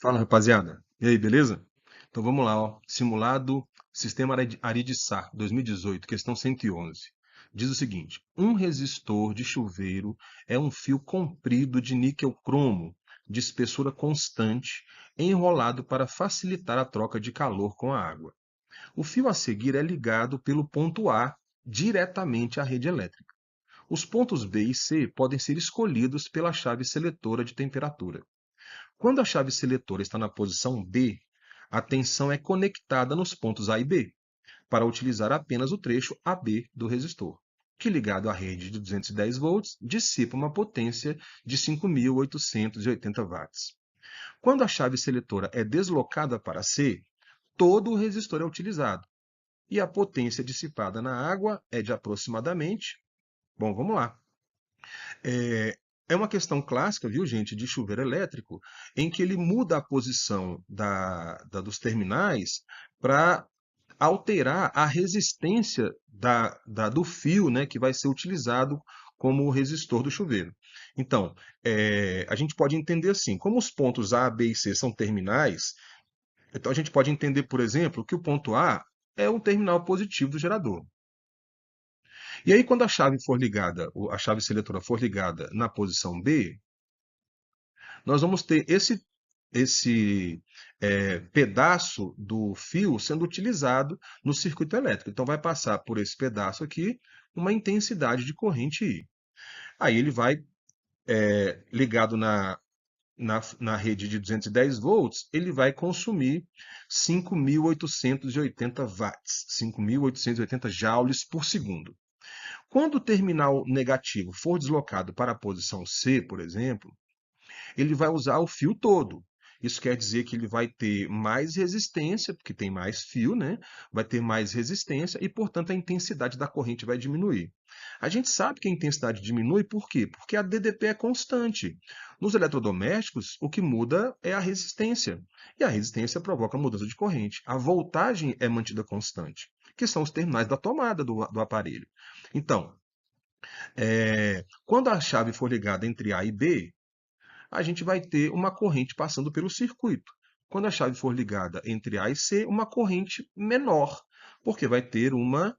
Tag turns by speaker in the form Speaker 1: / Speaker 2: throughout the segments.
Speaker 1: Fala, rapaziada. E aí, beleza? Então vamos lá, ó. Simulado Sistema Aridissar 2018, questão 111. Diz o seguinte: um resistor de chuveiro é um fio comprido de níquel cromo de espessura constante, enrolado para facilitar a troca de calor com a água. O fio a seguir é ligado pelo ponto A diretamente à rede elétrica. Os pontos B e C podem ser escolhidos pela chave seletora de temperatura. Quando a chave seletora está na posição B, a tensão é conectada nos pontos A e B, para utilizar apenas o trecho AB do resistor, que ligado à rede de 210 volts, dissipa uma potência de 5.880 watts. Quando a chave seletora é deslocada para C, todo o resistor é utilizado, e a potência dissipada na água é de aproximadamente. Bom, vamos lá. É uma questão clássica, viu, gente, de chuveiro elétrico, em que ele muda a posição dos terminais para alterar a resistência do fio, né, que vai ser utilizado como resistor do chuveiro. Então, a gente pode entender assim, como os pontos A, B e C são terminais, então a gente pode entender, por exemplo, que o ponto A é um terminal positivo do gerador. E aí, quando a chave for ligada, a chave seletora for ligada na posição B, nós vamos ter esse pedaço do fio sendo utilizado no circuito elétrico. Então, vai passar por esse pedaço aqui uma intensidade de corrente I. Aí ele vai, ligado na rede de 210 volts, ele vai consumir 5.880 watts, 5.880 joules por segundo. Quando o terminal negativo for deslocado para a posição C, por exemplo, ele vai usar o fio todo. Isso quer dizer que ele vai ter mais resistência, porque tem mais fio, né? Vai ter mais resistência e, portanto, a intensidade da corrente vai diminuir. A gente sabe que a intensidade diminui por quê? Porque a DDP é constante. Nos eletrodomésticos, o que muda é a resistência. E a resistência provoca mudança de corrente. A voltagem é mantida constante, que são os terminais da tomada do aparelho. Então, quando a chave for ligada entre A e B, a gente vai ter uma corrente passando pelo circuito. Quando a chave for ligada entre A e C, uma corrente menor, porque vai ter uma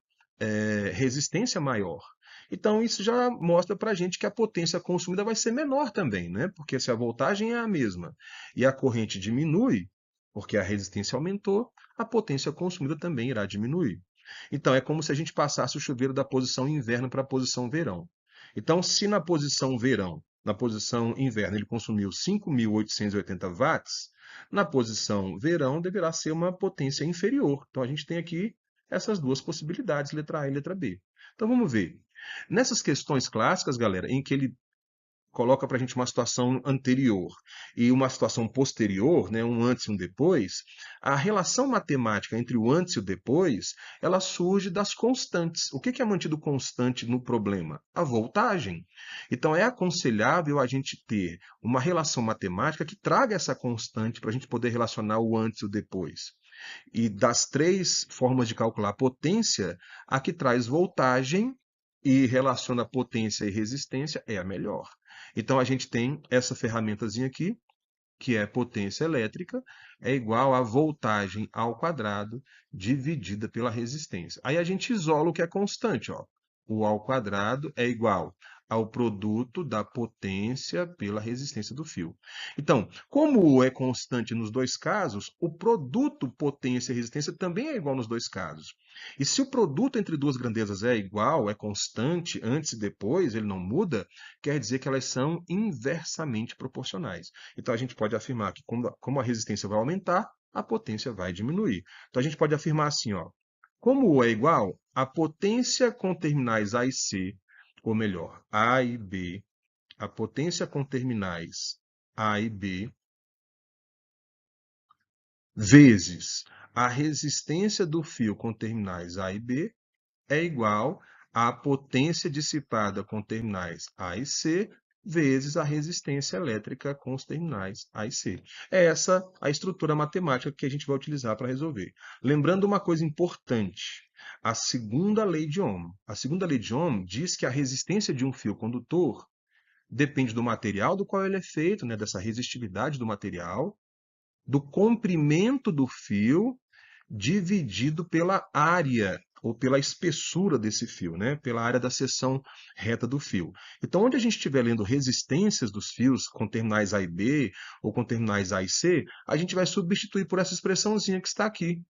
Speaker 1: resistência maior. Então, isso já mostra para a gente que a potência consumida vai ser menor também, né? Porque se a voltagem é a mesma e a corrente diminui, porque a resistência aumentou, a potência consumida também irá diminuir. Então, é como se a gente passasse o chuveiro da posição inverno para a posição verão. Então, se na posição verão, na posição inverno, ele consumiu 5.880 watts, na posição verão deverá ser uma potência inferior. Então, a gente tem aqui essas duas possibilidades, letra A e letra B. Então, vamos ver. Nessas questões clássicas, galera, em que ele coloca para a gente uma situação anterior e uma situação posterior, né, um antes e um depois, a relação matemática entre o antes e o depois, ela surge das constantes. O que é mantido constante no problema? A voltagem. Então, é aconselhável a gente ter uma relação matemática que traga essa constante para a gente poder relacionar o antes e o depois. E das três formas de calcular a potência, a que traz voltagem e relaciona potência e resistência é a melhor. Então a gente tem essa ferramentazinha aqui, que é potência elétrica, é igual a voltagem ao quadrado dividida pela resistência. Aí a gente isola o que é constante, ó. O ao quadrado é igual ao produto da potência pela resistência do fio. Então, como é constante nos dois casos, o produto potência e resistência também é igual nos dois casos. E se o produto entre duas grandezas é igual, é constante antes e depois, ele não muda, quer dizer que elas são inversamente proporcionais. Então a gente pode afirmar que como a resistência vai aumentar, a potência vai diminuir. Então a gente pode afirmar assim, ó, como U é igual, a potência com terminais A e C, ou melhor, A e B, a potência com terminais A e B, vezes a resistência do fio com terminais A e B, é igual à potência dissipada com terminais A e C, vezes a resistência elétrica com os terminais A e C. É essa a estrutura matemática que a gente vai utilizar para resolver. Lembrando uma coisa importante, a segunda lei de Ohm. A segunda lei de Ohm diz que a resistência de um fio condutor depende do material do qual ele é feito, né, dessa resistividade do material, do comprimento do fio dividido pela área ou pela espessura desse fio, né? Pela área da seção reta do fio. Então, onde a gente estiver lendo resistências dos fios com terminais A e B ou com terminais A e C, a gente vai substituir por essa expressãozinha que está aqui,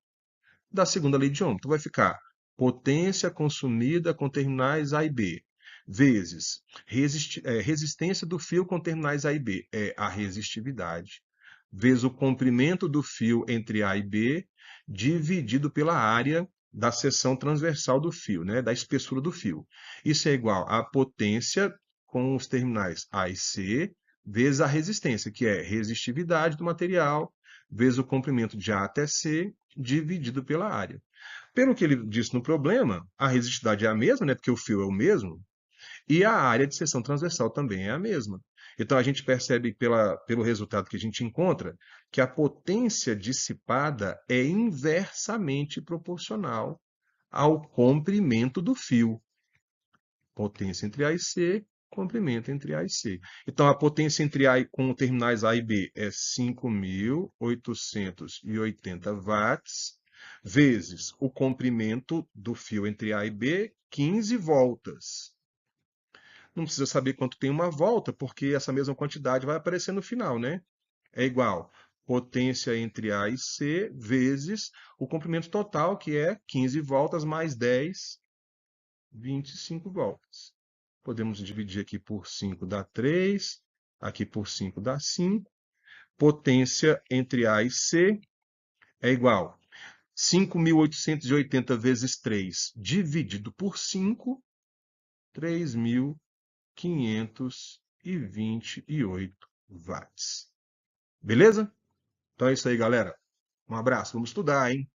Speaker 1: da segunda lei de Ohm. Então, vai ficar potência consumida com terminais A e B, vezes resistência do fio com terminais A e B, é a resistividade, vezes o comprimento do fio entre A e B, dividido pela área da seção transversal do fio, né, da espessura do fio. Isso é igual à potência com os terminais A e C, vezes a resistência, que é resistividade do material, vezes o comprimento de A até C, dividido pela área. Pelo que ele disse no problema, a resistividade é a mesma, né, porque o fio é o mesmo, e a área de seção transversal também é a mesma. Então a gente percebe pelo resultado que a gente encontra que a potência dissipada é inversamente proporcional ao comprimento do fio. Potência entre A e C, comprimento entre A e C. Então a potência entre A com terminais A e B é 5.880 watts, vezes o comprimento do fio entre A e B, 15 voltas. Não precisa saber quanto tem uma volta, porque essa mesma quantidade vai aparecer no final, né? É igual potência entre A e C vezes o comprimento total, que é 15 voltas mais 10, 25 voltas. Podemos dividir aqui por 5 dá 3, aqui por 5 dá 5. Potência entre A e C é igual 5.880 vezes 3 dividido por 5, 3.528 watts. Beleza? Então é isso aí, galera. Um abraço. Vamos estudar, hein?